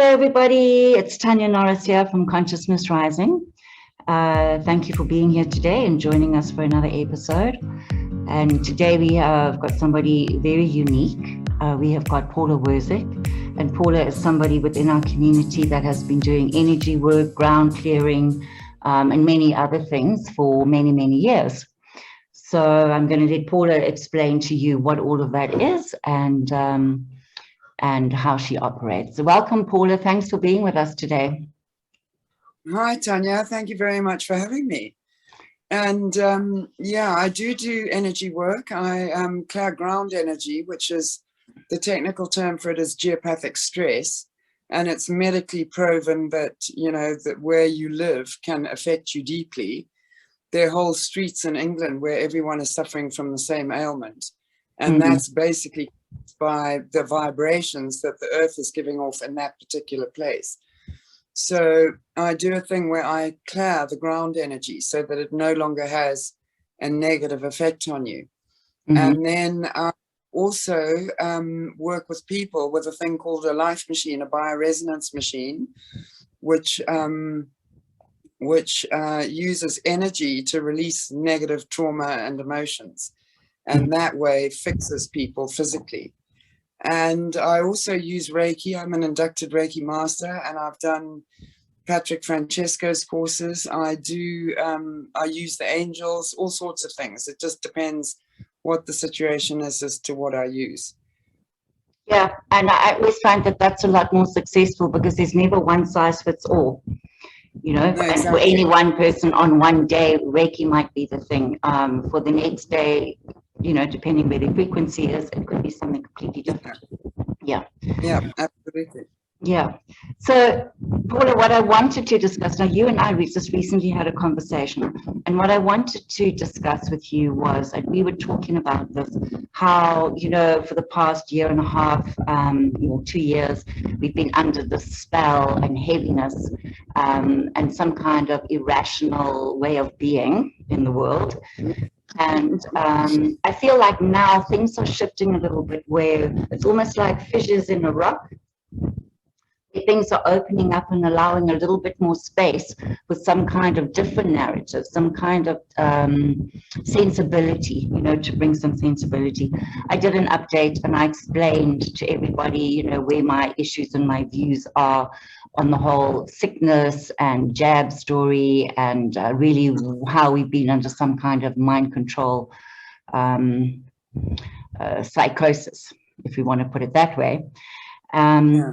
Hello, everybody. It's Tania Norris here from Consciousness Rising. Thank you for being here today and joining us for another episode. And today we have got somebody very unique. We have got Paula Worsick. And Paula is somebody within our community that has been doing energy work, ground clearing, and many other things for many, many years. So I'm going to let Paula explain to you what all of that is and how she operates. So welcome, Paula. Thanks for being with us today. Hi, Tanya. Thank you very much for having me. And yeah, I do energy work. I clear ground energy, which is the technical term for it is geopathic stress. And it's medically proven that, you know, that where you live can affect you deeply. There are whole streets in England where everyone is suffering from the same ailment. And that's basically by the vibrations that the earth is giving off in that particular place. So I do a thing where I clear the ground energy so that it no longer has a negative effect on you. And then I also work with people with a thing called a life machine, a bioresonance machine, which uses energy to release negative trauma and emotions. And that way fixes people physically. And I also use Reiki. I'm an inducted Reiki master, and I've done Patrick Francesco's courses. I use the angels, all sorts of things. It just depends what the situation is as to what I use. Yeah, and I always find that that's a lot more successful because there's never one size fits all. You know, No, and exactly. for any one person on one day, Reiki might be the thing. For the next day, you know, depending where the frequency is, it could be something completely different. Yeah. Yeah, absolutely. Yeah. So, Paula, what I wanted to discuss, now you and I just recently had a conversation, and what I wanted to discuss with you was, and we were talking about this, how, you know, for the past year and a half, or 2 years, we've been under this spell and heaviness and some kind of irrational way of being in the world. And I feel like now things are shifting a little bit where it's almost like fissures in a rock. Things are opening up and allowing a little bit more space with some kind of different narrative, some kind of sensibility, you know, to bring some sensibility. I did an update and I explained to everybody, you know, where my issues and my views are on the whole sickness and jab story and really how we've been under some kind of mind control psychosis, if we want to put it that way. Yeah.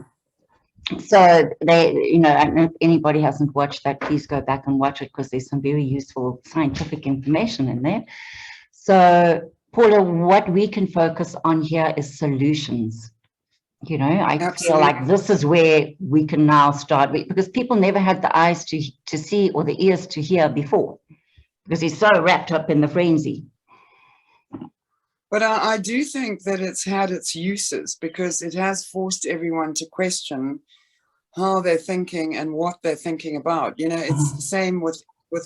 So they, you know, and if anybody hasn't watched that, please go back and watch it because there's some very useful scientific information in there. So, Paula, what we can focus on here is solutions. You know, I feel like this is where we can now start with, because people never had the eyes to see or the ears to hear before, because he's so wrapped up in the frenzy. But I do think that it's had its uses because it has forced everyone to question how they're thinking and what they're thinking about. You know, it's the same with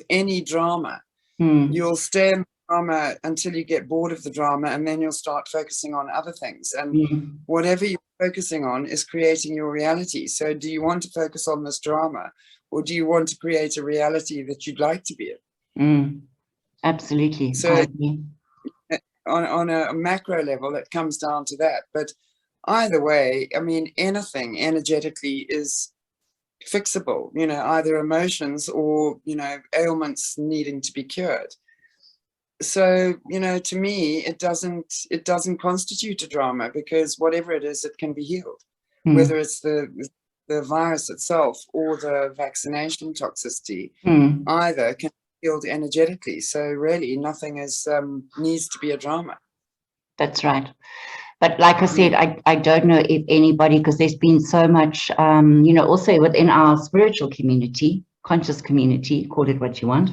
any drama. You'll stay in the drama until you get bored of the drama, and then you'll start focusing on other things. And whatever you're focusing on is creating your reality. So do you want to focus on this drama, or do you want to create a reality that you'd like to be in? Absolutely. So on a macro level, it comes down to that. But either way, I mean, anything energetically is fixable, you know, either emotions or, you know, ailments needing to be cured. So, you know, to me, it doesn't constitute a drama because whatever it is, it can be healed, whether it's the virus itself or the vaccination toxicity, either can be healed energetically. So really nothing is needs to be a drama. That's right. But like I said, I don't know if anybody, because there's been so much, you know, also within our spiritual community, conscious community, call it what you want.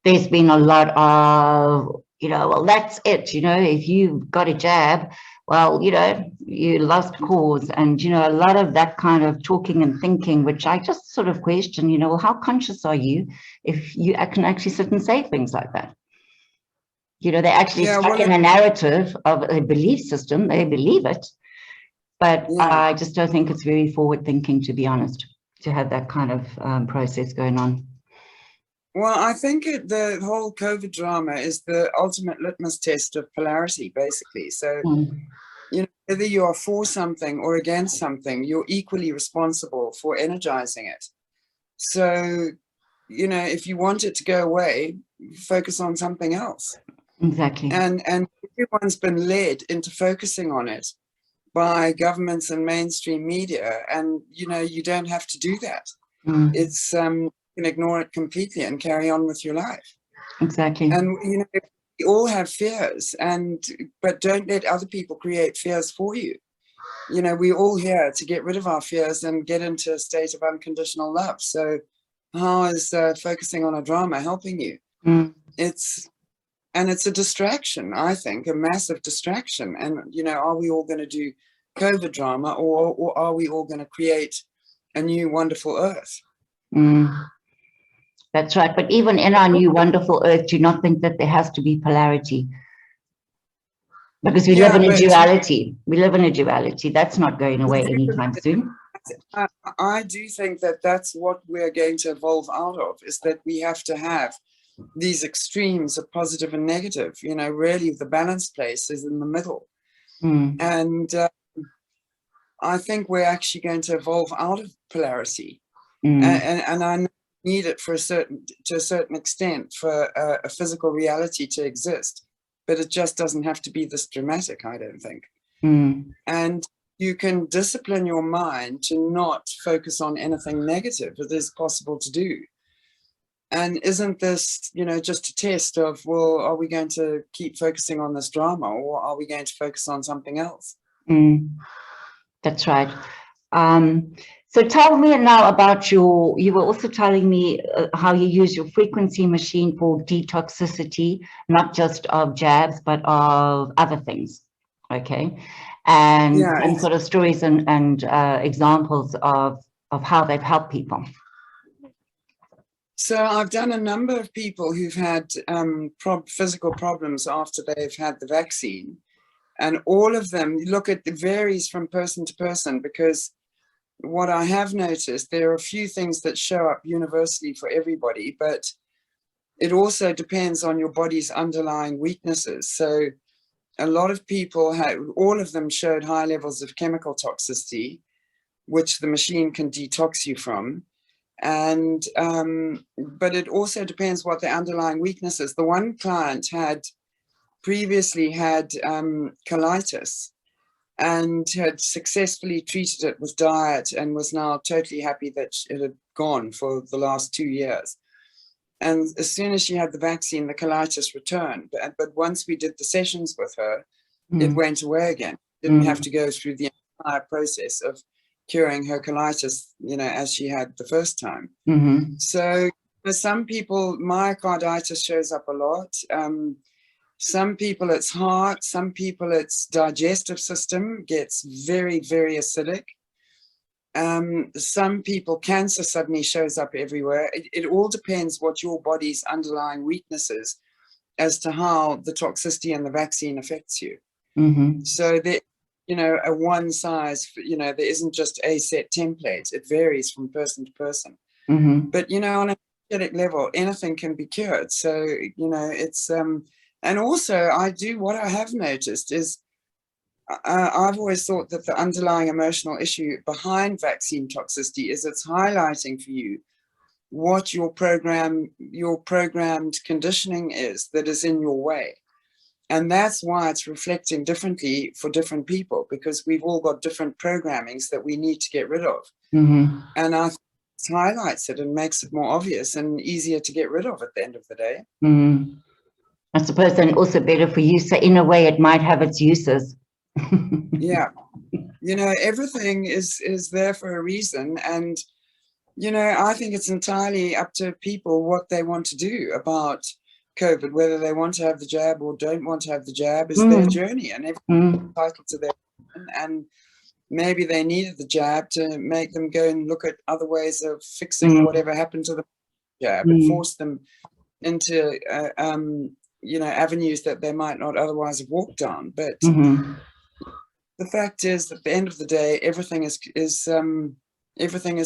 There's been a lot of, you know, well, that's it. You know, if you've got a jab, well, you know, you lost cause. And, you know, a lot of that kind of talking and thinking, which I just sort of question, you know, well, how conscious are you if you can actually sit and say things like that? You know, they're actually stuck in a narrative of a belief system. They believe it. But Yeah. I just don't think it's very forward thinking, to be honest, to have that kind of process going on. Well, I think the whole COVID drama is the ultimate litmus test of polarity, basically. So, you know, whether you are for something or against something, you're equally responsible for energizing it. So, you know, if you want it to go away, focus on something else. Exactly. And everyone's been led into focusing on it by governments and mainstream media. And, you know, you don't have to do that. It's, you can ignore it completely and carry on with your life. Exactly. And, you know, we all have fears, but don't let other people create fears for you. You know, we're all here to get rid of our fears and get into a state of unconditional love. So how is focusing on a drama helping you? It's a distraction, I think, a massive distraction. And, you know, are we all going to do COVID drama, or are we all going to create a new wonderful earth? That's right. But even in our new wonderful earth, do you not think that there has to be polarity? Because we live in a duality. We live in a duality. That's not going away anytime soon. I do think that that's what we're going to evolve out of, is that we have to have these extremes of positive and negative. You know, really the balanced place is in the middle. And I think we're actually going to evolve out of polarity. And I need it to a certain extent for a physical reality to exist, but it just doesn't have to be this dramatic, I don't think. And you can discipline your mind to not focus on anything negative. It is possible to do. And isn't this, you know, just a test of, well, are we going to keep focusing on this drama, or are we going to focus on something else? That's right. So tell me now about you were also telling me how you use your frequency machine for detoxicity, not just of jabs, but of other things. Okay. And sort of stories and examples of how they've helped people. So I've done a number of people who've had physical problems after they've had the vaccine. And all of them, look, it varies from person to person, because what I have noticed, there are a few things that show up universally for everybody, but it also depends on your body's underlying weaknesses. So a lot of people all of them showed high levels of chemical toxicity, which the machine can detox you from. And, but it also depends what the underlying weakness is. The one client previously had colitis, and had successfully treated it with diet, and was now totally happy that it had gone for the last 2 years. And as soon as she had the vaccine, the colitis returned. But once we did the sessions with her, it went away again. Didn't have to go through the entire process of curing her colitis, you know, as she had the first time. So for some people, myocarditis shows up a lot. Some people it's heart, some people it's digestive system, gets very, very acidic. Some people, cancer suddenly shows up everywhere. It all depends what your body's underlying weakness is as to how the toxicity and the vaccine affects you. So there, you know, a one size, you know, there isn't just a set template. It varies from person to person. But, you know, on an energetic level, anything can be cured. So, you know, it's, and also what I have noticed is I've always thought that the underlying emotional issue behind vaccine toxicity is it's highlighting for you what your programmed conditioning is that is in your way. And that's why it's reflecting differently for different people, because we've all got different programmings that we need to get rid of. And I think it highlights it and makes it more obvious and easier to get rid of at the end of the day. I suppose then also better for you. So in a way, it might have its uses. Yeah. You know, everything is there for a reason. And, you know, I think it's entirely up to people what they want to do about COVID, whether they want to have the jab or don't want to have the jab is their journey, and everyone's entitled to their own. And maybe they needed the jab to make them go and look at other ways of fixing whatever happened to the jab and force them into, you know, avenues that they might not otherwise have walked down. But the fact is, at the end of the day, everything is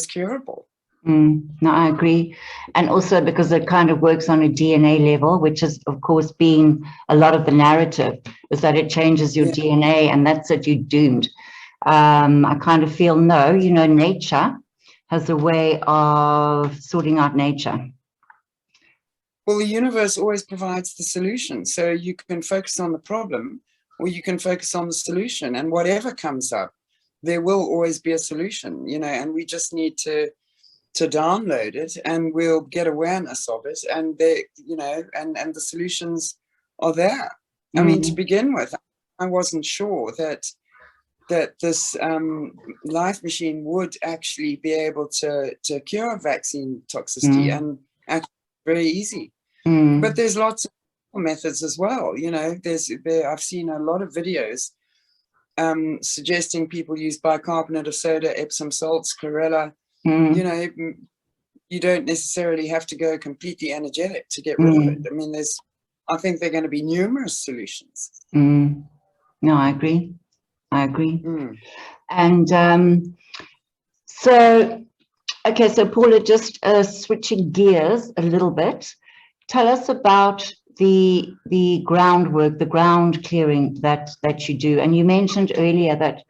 curable. No, I agree. And also because it kind of works on a DNA level, which is, of course, being a lot of the narrative, is that it changes your DNA and that's it, you're doomed. I kind of feel, no, you know, nature has a way of sorting out nature. Well, the universe always provides the solution. So you can focus on the problem or you can focus on the solution, and whatever comes up, there will always be a solution, you know, and we just need to download it and we'll get awareness of it, and you know, and the solutions are there. I mean, to begin with, I wasn't sure that this life machine would actually be able to cure vaccine toxicity, and actually very easy. But there's lots of methods as well. You know, I've seen a lot of videos suggesting people use bicarbonate of soda, Epsom salts, chlorella. You know, you don't necessarily have to go completely energetic to get rid of it. I mean, I think there are going to be numerous solutions. No, I agree. And so, okay, so Paula, just switching gears a little bit, tell us about the groundwork, the ground clearing that you do. And you mentioned earlier that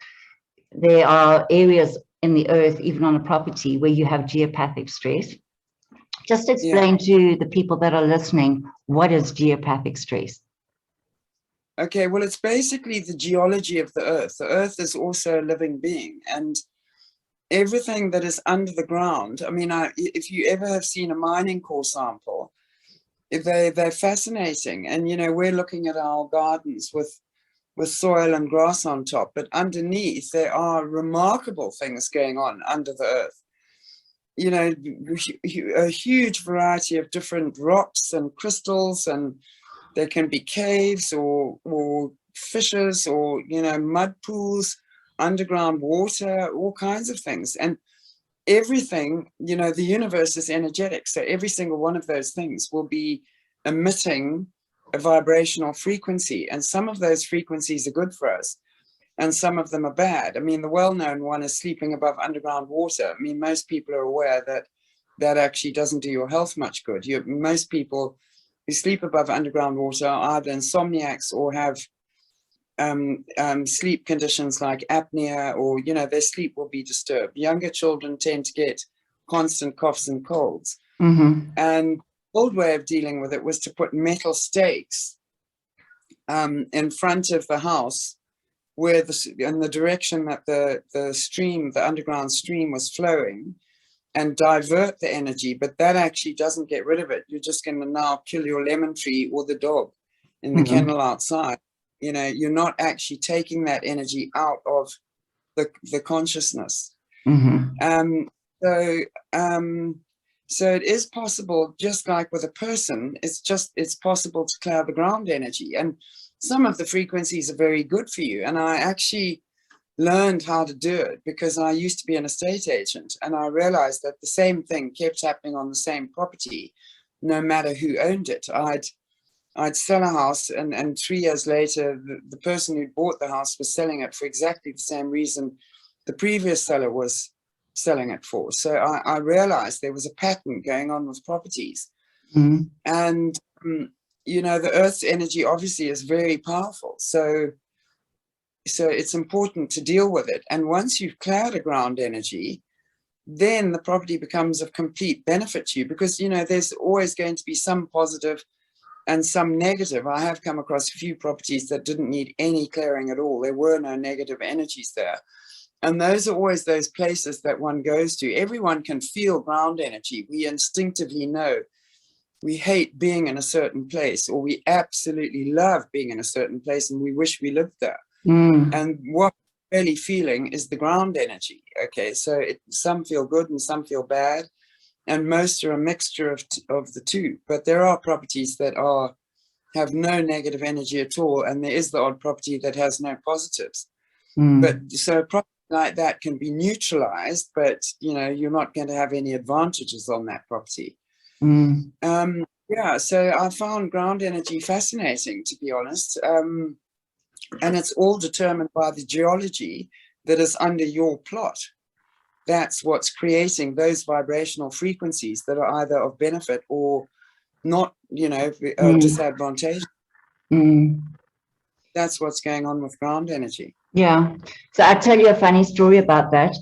there are areas in the earth, even on a property, where you have geopathic stress. Just explain to the people that are listening, what is geopathic stress? Okay, well, it's basically the geology of the earth. The earth is also a living being, and everything that is under the ground. I mean, if you ever have seen a mining core sample, they're fascinating. And, you know, we're looking at our gardens with soil and grass on top, but underneath there are remarkable things going on under the earth. You know, a huge variety of different rocks and crystals, and there can be caves or fissures or, you know, mud pools, underground water, all kinds of things. And everything, you know, the universe is energetic. So every single one of those things will be emitting a vibrational frequency. And some of those frequencies are good for us, and some of them are bad. I mean, the well-known one is sleeping above underground water. I mean, most people are aware that that actually doesn't do your health much good. Most people who sleep above underground water are either insomniacs or have sleep conditions like apnea, or, you know, their sleep will be disturbed. Younger children tend to get constant coughs and colds. And the old way of dealing with it was to put metal stakes in front of the house, where in the direction that the underground stream was flowing, and divert the energy. But that actually doesn't get rid of it. You're just going to now kill your lemon tree or the dog in the kennel outside. You know, you're not actually taking that energy out of the consciousness. So it is possible, just like with a person, it's possible to clear the ground energy. And some of the frequencies are very good for you. And I actually learned how to do it because I used to be an estate agent, and I realized that the same thing kept happening on the same property, no matter who owned it. I'd sell a house, and 3 years later, the person who bought the house was selling it for exactly the same reason the previous seller was selling it for. So I realized there was a pattern going on with properties. And, you know, the earth's energy obviously is very powerful. So it's important to deal with it. And once you've cleared a ground energy, then the property becomes of complete benefit to you, because, you know, there's always going to be some positive and some negative. I have come across a few properties that didn't need any clearing at all. There were no negative energies there. And those are always those places that one goes to. Everyone can feel ground energy. We instinctively know we hate being in a certain place, or we absolutely love being in a certain place and we wish we lived there. And what we're really feeling is the ground energy. Okay, so some feel good and some feel bad, and most are a mixture of the two. But there are properties that have no negative energy at all, and there is the odd property that has no positives. But so a property like that can be neutralized, but, you know, you're not going to have any advantages on that property. Yeah, so I found ground energy fascinating, to be honest. And it's all determined by the geology that is under your plot. That's what's creating those vibrational frequencies that are either of benefit or not, disadvantageous. That's what's going on with ground energy. Yeah. So I'll tell you a funny story about that.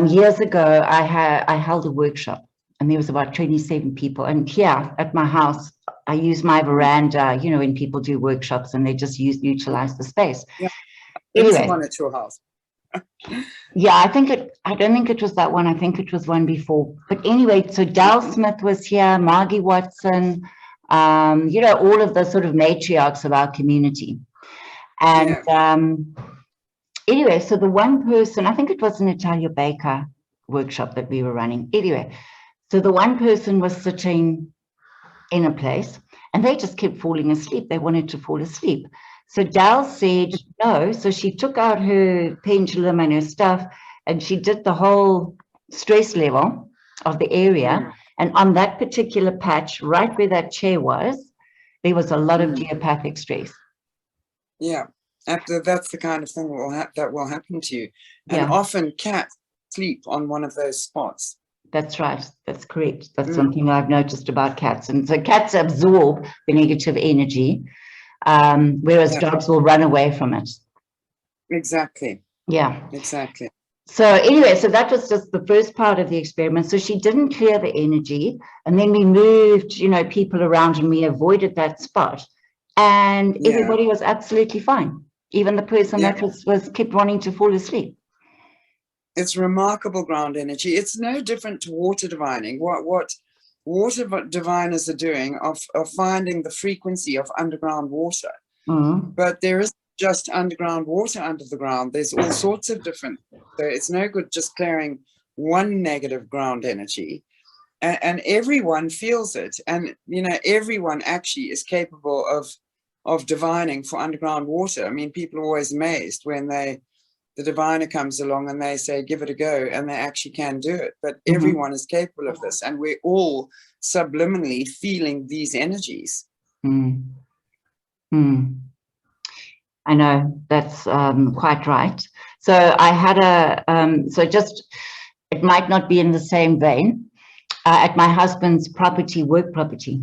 Years ago, I held a workshop, and there was about 27 people. And here at my house, I use my veranda, when people do workshops and they just utilize the space. Yeah. Anyway. One at your house. Yeah, I don't think it was that one. I think it was one before. But anyway, so Dal Smith was here, Margie Watson, all of the sort of matriarchs of our community. And anyway, so the one person, I think it was an Natalia Baker workshop that we were running. Anyway, so the one person was sitting in a place and they just kept falling asleep. They wanted to fall asleep. So Dal said no. So she took out her pendulum and her stuff and she did the whole stress level of the area. And on that particular patch, right where that chair was, there was a lot of geopathic stress. Yeah, that's the kind of thing that will happen to you. And often cats sleep on one of those spots. That's right. That's correct. That's something I've noticed about cats. And so cats absorb the negative energy, whereas dogs will run away from it. Exactly. Yeah. Exactly. So anyway, so that was just the first part of the experiment. So she didn't clear the energy, and then we moved, people around, and we avoided that spot, and everybody was absolutely fine. Even the person that was kept wanting to fall asleep. It's remarkable ground energy. It's no different to water divining. What water diviners are doing of finding the frequency of underground water. But there is just underground water under the ground. There's all sorts of different. So it's no good just clearing one negative ground energy. And everyone feels it. And, everyone actually is capable of divining for underground water. I mean, people are always amazed when the diviner comes along and they say, give it a go, and they actually can do it. But everyone is capable of this. And we're all subliminally feeling these energies. I know, that's quite right. So I had it might not be in the same vein. At my husband's work property,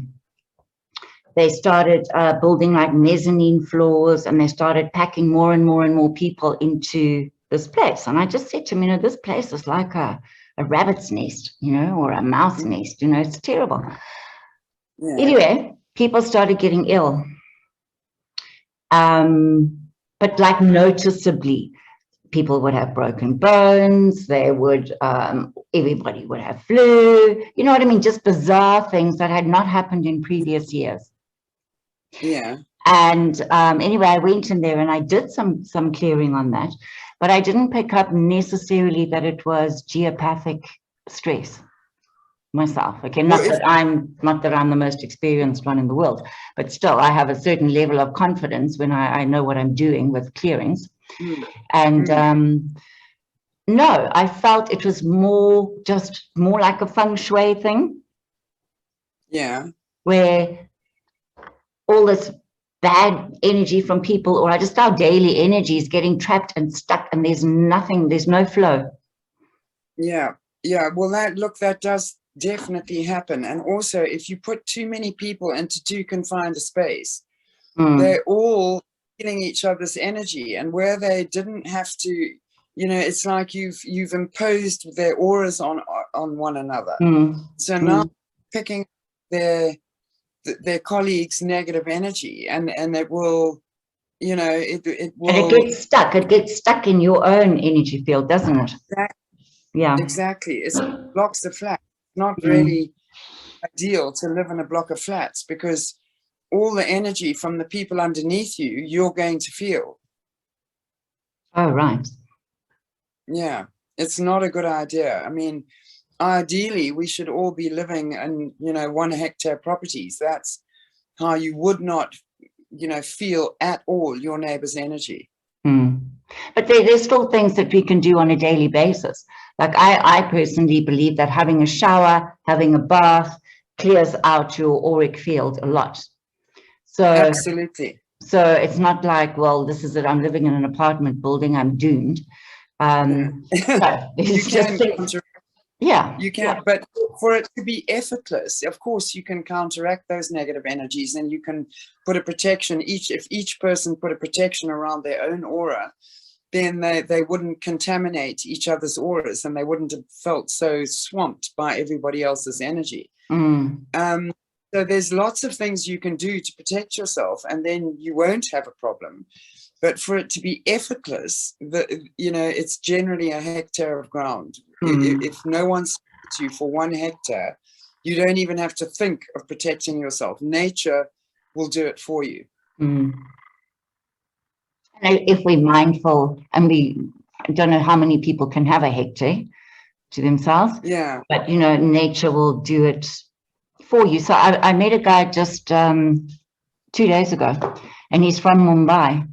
they started building like mezzanine floors, and they started packing more and more and more people into this place. And I just said to him, this place is like a rabbit's nest, or a mouse nest, it's terrible. Yeah. Anyway, people started getting ill. But like noticeably, people would have broken bones, everybody would have flu, you know what I mean? Just bizarre things that had not happened in previous years. Yeah. And anyway, I went in there and I did some clearing on that, but I didn't pick up necessarily that it was geopathic stress myself. Okay, not that I'm the most experienced one in the world, but still I have a certain level of confidence when I know what I'm doing with clearings. And no, I felt it was more like a feng shui thing. Yeah. Where all this bad energy from people, or just our daily energy, is getting trapped and stuck, and there's no flow. Yeah. Well, that does definitely happen. And also, if you put too many people into too confined a space, they're all feeling each other's energy, and where they didn't have to, it's like you've imposed their auras on one another. So now picking their colleagues' negative energy, and it will, it will. And it gets stuck in your own energy field, doesn't it? Exactly. Yeah. Exactly. It blocks the flat. Not really ideal to live in a block of flats, because all the energy from the people underneath you're going to feel. Oh, right. Yeah, it's not a good idea. I mean, ideally, we should all be living in, 1 hectare properties. That's how you would not, feel at all your neighbor's energy. But there's still things that we can do on a daily basis. Like I personally believe that having a shower, having a bath clears out your auric field a lot. So absolutely. So it's not like, well, this is it, I'm living in an apartment building, I'm doomed. No, it's just things. Yeah. You can, but for it to be effortless, of course, you can counteract those negative energies, and you can put a protection. If each person put a protection around their own aura, then they wouldn't contaminate each other's auras, and they wouldn't have felt so swamped by everybody else's energy. So there's lots of things you can do to protect yourself, and then you won't have a problem. But for it to be effortless, it's generally a hectare of ground. If no one supports you for 1 hectare, you don't even have to think of protecting yourself. Nature will do it for you. And if we're mindful, and I don't know how many people can have a hectare to themselves, but nature will do it for you. So I met a guy just 2 days ago, and he's from Mumbai.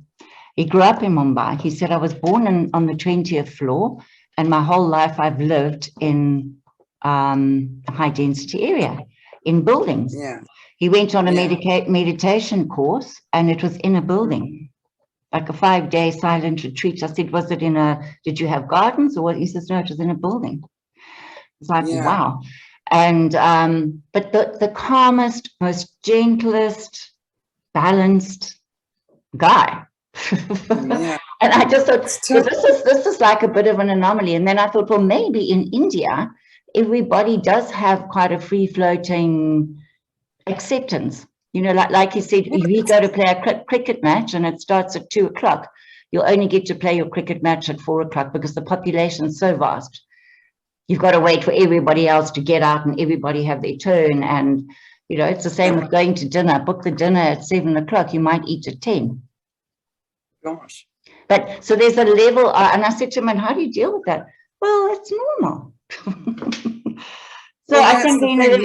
He grew up in Mumbai. He said, I was born on the 20th floor, and my whole life I've lived in a high density area, in buildings. He went on a meditation course, and it was in a building, like a 5-day silent retreat. I said, was it did you have gardens or what? He says, no, it was in a building. It's like, wow. And, but the calmest, most gentlest, balanced guy. And I just thought, well, this is like a bit of an anomaly. And then I thought, well, maybe in India, everybody does have quite a free floating acceptance. Like you said, if you go to play a cricket match and it starts at 2 o'clock, you'll only get to play your cricket match at 4 o'clock because the population is so vast. You've got to wait for everybody else to get out and everybody have their turn. And, it's the same with going to dinner. Book the dinner at 7 o'clock. You might eat at 10. Gosh. But so there's a level, and I said to him, and how do you deal with that? Well, it's normal. So I think,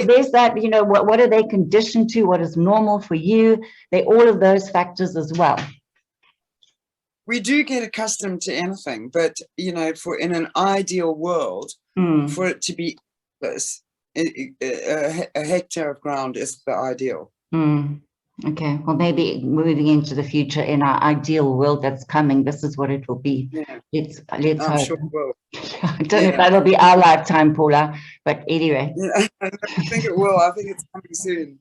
there's that, what are they conditioned to? What is normal for you? They're all of those factors as well. We do get accustomed to anything, but, in an ideal world, for it to be this, a hectare of ground is the ideal. Okay, well, maybe moving into the future in our ideal world that's coming, this is what it will be. Let's hope. Sure it will. I don't know if that'll be our lifetime, Paula, but anyway. I think it will. I think it's coming soon.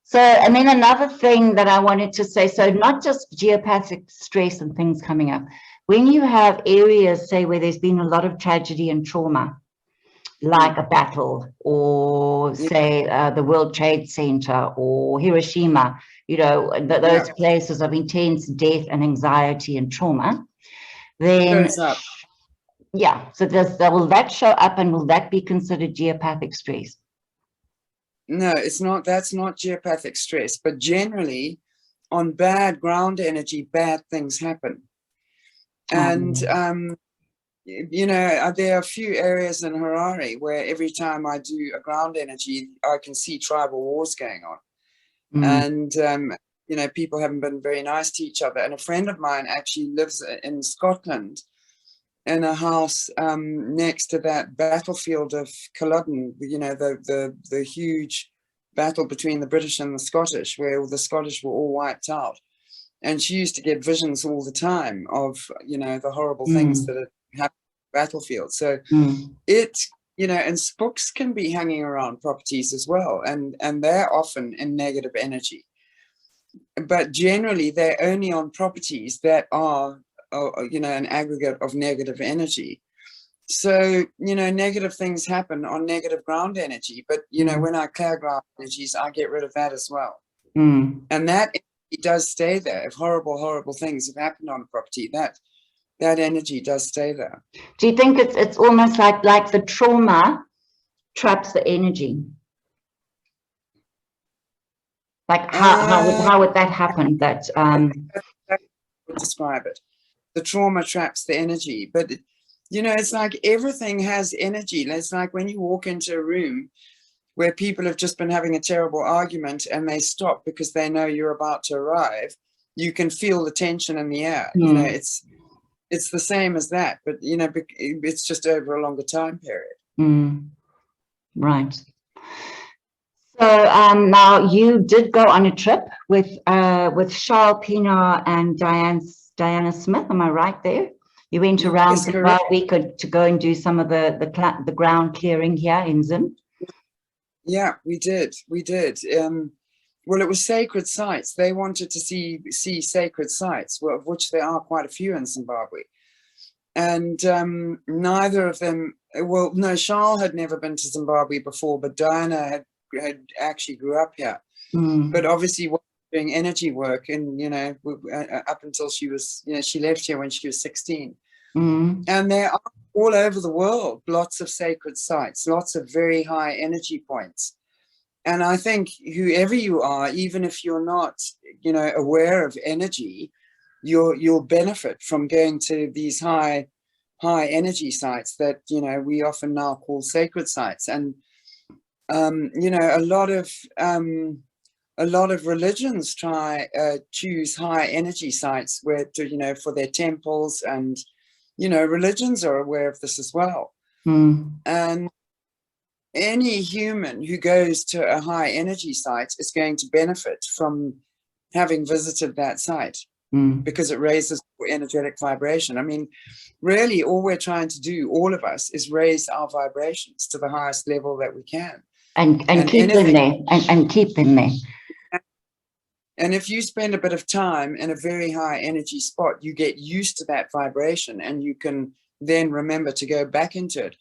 So, and then another thing that I wanted to say, so not just geopathic stress and things coming up, when you have areas, say, where there's been a lot of tragedy and trauma, like a battle, or say the World Trade Center or Hiroshima, those places of intense death and anxiety and trauma, then so will that show up, and will that be considered geopathic stress? No, it's not. That's not geopathic stress, but generally on bad ground energy, bad things happen. And there are a few areas in Harare where every time I do a ground energy, I can see tribal wars going on. And, people haven't been very nice to each other. And a friend of mine actually lives in Scotland in a house next to that battlefield of Culloden, the huge battle between the British and the Scottish, where the Scottish were all wiped out. And she used to get visions all the time of, the horrible things that had happened on the battlefield. So and spooks can be hanging around properties as well. And they're often in negative energy. But generally, they're only on properties that are, an aggregate of negative energy. So, negative things happen on negative ground energy. But, when I clear ground energies, I get rid of that as well. And that it does stay there. If horrible things have happened on a property, that energy does stay there. Do you think it's almost like the trauma traps the energy? Like how would that happen? That would describe it. The trauma traps the energy, but it's like everything has energy. It's like when you walk into a room where people have just been having a terrible argument and they stop because they know you're about to arrive, you can feel the tension in the air. It's the same as that, but it's just over a longer time period. Right. So So now you did go on a trip with Charles Pienaar and Diana Smith. Am I right there? You went around Zimbabwe to go and do some of the ground clearing here in Zim. Yeah, we did. We did. Well, it was sacred sites. They wanted to see sacred sites, well, of which there are quite a few in Zimbabwe. And neither of them, well, no, Charles had never been to Zimbabwe before, but Diana had actually grew up here. But obviously doing energy work, and, you know, up until she was, you know, she left here when she was 16. And there are all over the world lots of sacred sites, lots of very high energy points. And I think whoever you are, even if you're not, you know, aware of energy, you'll benefit from going to these high energy sites that, you know, we often now call sacred sites. And you know, a lot of religions choose high energy sites where to, you know, for their temples, and, you know, religions are aware of this as well. And any human who goes to a high energy site is going to benefit from having visited that site, because it raises energetic vibration. I mean, really, all we're trying to do, all of us, is raise our vibrations to the highest level that we can. And keep them there, and keep them there. And if you spend a bit of time in a very high energy spot, you get used to that vibration, and you can then remember to go back into it.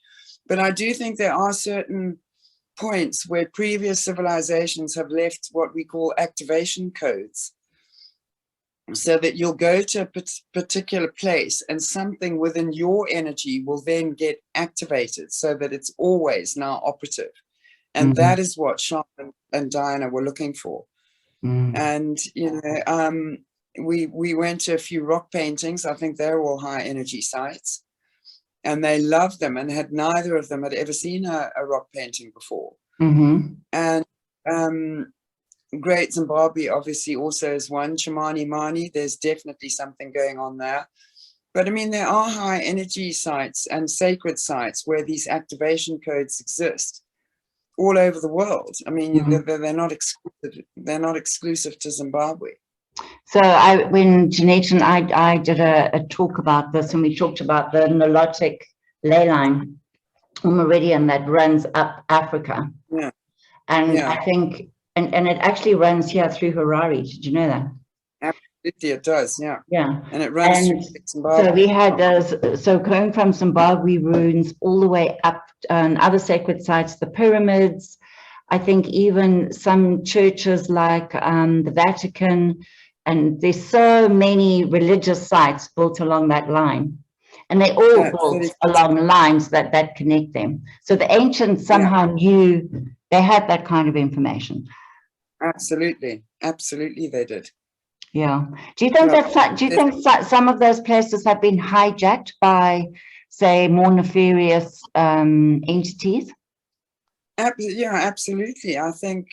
But I do think there are certain points where previous civilizations have left what we call activation codes, so that you'll go to a particular place and something within your energy will then get activated so that it's always now operative. And that is what Sean and Diana were looking for. And, you know, we went to a few rock paintings. I think they're all high energy sites. And they loved them, and neither of them had ever seen a rock painting before. And Great Zimbabwe obviously also is one. Chimani Mani, there's definitely something going on there. But I mean, there are high energy sites and sacred sites where these activation codes exist all over the world. I mean, they're not exclusive. They're not exclusive to Zimbabwe. So when Jeanette and I did a talk about this, and we talked about the Nilotic ley line or meridian that runs up Africa. Yeah. And I think, and it actually runs here through Harare. Did you know that? Absolutely, it does. Yeah. Yeah. And it runs through Zimbabwe. So we had those, so going from Zimbabwe ruins all the way up and other sacred sites, the pyramids, I think even some churches like the Vatican, and there's so many religious sites built along that line. And they all built along lines that connect them. So the ancients somehow knew, they had that kind of information. Absolutely. Absolutely, they did. Yeah. Do you think some of those places have been hijacked by, say, more nefarious entities? Yeah, absolutely. I think,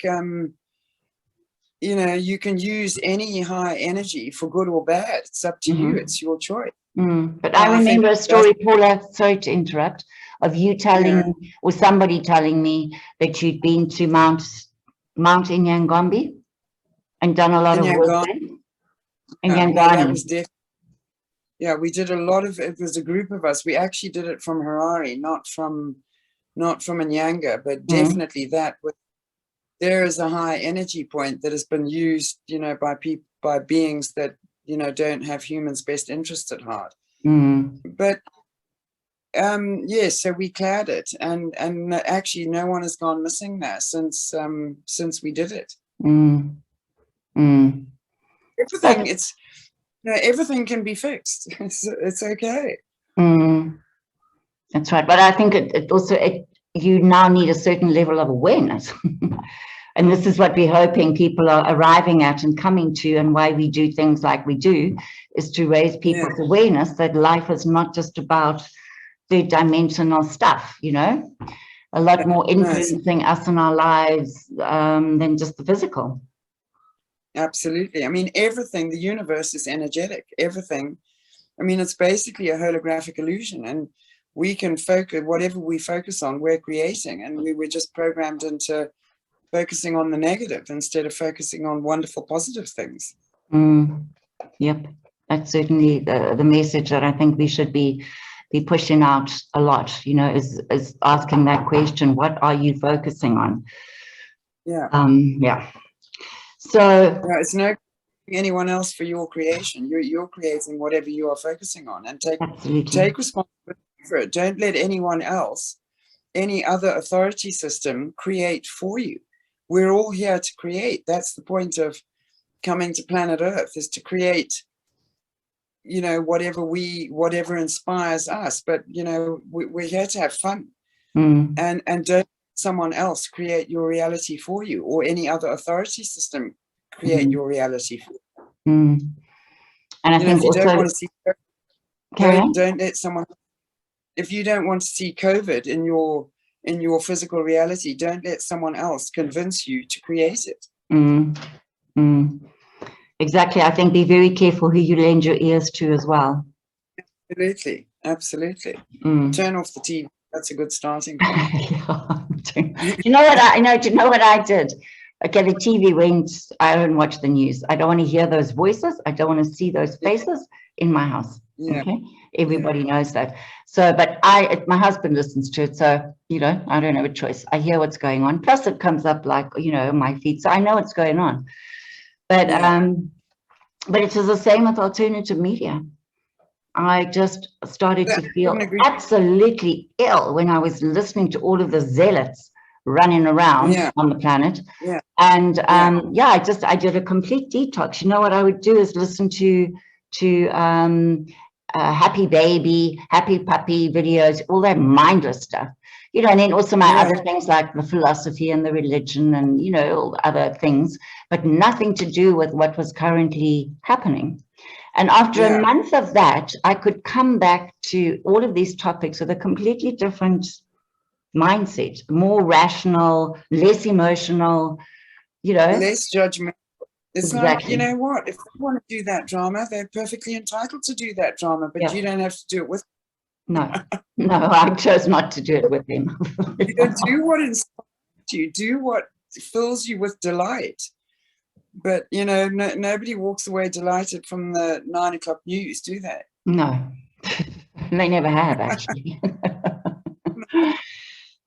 you know, you can use any high energy for good or bad. It's up to you. It's your choice. But I remember a story, Paula, sorry to interrupt, of you telling, or somebody telling me that you'd been to Mount Inyangombe and done a lot of work there. Yeah, we did a lot of it. Was a group of us. We actually did it from Harare, not from Inyanga, but definitely there is a high energy point that has been used, you know, by beings that, you know, don't have humans' best interest at heart. But yes, so we cleared it, and actually no one has gone missing there since we did it. Everything, it's, you know, everything can be fixed. It's okay. That's right. But I think it also, you now need a certain level of awareness. And this is what we're hoping people are arriving at and coming to, and why we do things like we do, is to raise people's awareness that life is not just about third dimensional stuff, you know, a lot more influencing us in our lives than just the physical. Absolutely. I mean, everything, the universe is energetic, everything. I mean, it's basically a holographic illusion, and we can focus, whatever we focus on, we're creating, and we were just programmed into focusing on the negative instead of focusing on wonderful, positive things. Yep, that's certainly the message that I think we should be pushing out a lot, you know, is asking that question, what are you focusing on? Yeah. Yeah. So yeah, it's no anyone else for your creation. You're creating whatever you are focusing on, and take responsibility for it. Don't let anyone else, any other authority system, create for you. We're all here to create. That's the point of coming to planet Earth, is to create, you know, whatever inspires us. But, you know, we're here to have fun. And don't let someone else create your reality for you, or any other authority system create your reality for you. And I think if you also, don't want to see don't let someone, if you don't want to see COVID in your physical reality, don't let someone else convince you to create it. Exactly. I think be very careful who you lend your ears to as well. Absolutely. Absolutely. Turn off the TV. That's a good starting point. You know what I did? Okay, the TV went, I don't watch the news. I don't want to hear those voices. I don't want to see those faces in my house. Yeah. Okay, everybody knows that. So, but my husband listens to it. So, you know, I don't have a choice. I hear what's going on. Plus it comes up like, you know, my feed. So I know what's going on. But it was the same with alternative media. I just started to feel absolutely ill when I was listening to all of the zealots running around on the planet. And I did a complete detox. You know what I would do is listen to happy baby, happy puppy videos, all that mindless stuff. You know, and then also my other things like the philosophy and the religion and, you know, all other things, but nothing to do with what was currently happening. And after a month of that, I could come back to all of these topics with a completely different mindset, more rational, less emotional, you know. Less judgmental. It's like, you know what, if they want to do that drama, they're perfectly entitled to do that drama, but you don't have to do it with them. No, I chose not to do it with them. You don't do what inspires you, do what fills you with delight. But, you know, nobody walks away delighted from the 9 o'clock news, do they? No, they never have, actually.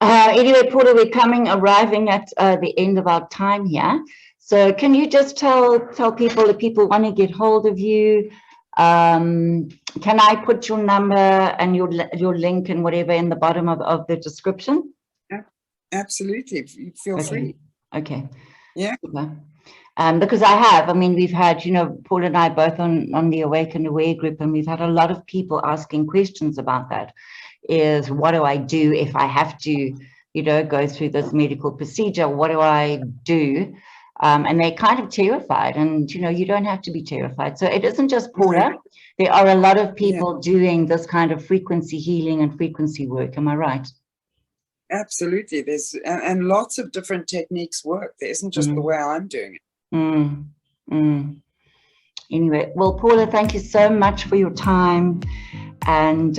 Anyway, Paula, we're arriving at the end of our time here. So can you just tell people, if people want to get hold of you, can I put your number and your link and whatever in the bottom of the description? Yeah, absolutely. Feel free. Okay. Yeah. Super. Because we've had, you know, Paul and I both on the Awake and Aware group, and we've had a lot of people asking questions about that. Is what do I do if I have to, you know, go through this medical procedure? What do I do? And they're kind of terrified, and, you know, you don't have to be terrified. So it isn't just Paula. There are a lot of people doing this kind of frequency healing and frequency work. Am I right? Absolutely. There's and lots of different techniques work. There isn't just the way I'm doing it. Anyway, well, Paula, thank you so much for your time. And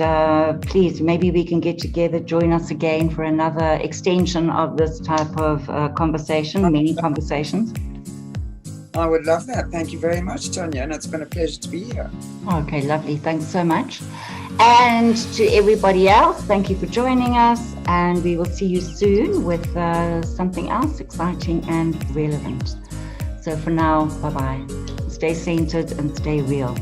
please, maybe we can get together, join us again for another extension of this type of conversation, many conversations. I would love that. Thank you very much, Tania, and it's been a pleasure to be here. Okay, lovely. Thanks so much. And to everybody else, thank you for joining us, and we will see you soon with something else exciting and relevant. So for now, bye-bye. Stay centered and stay real.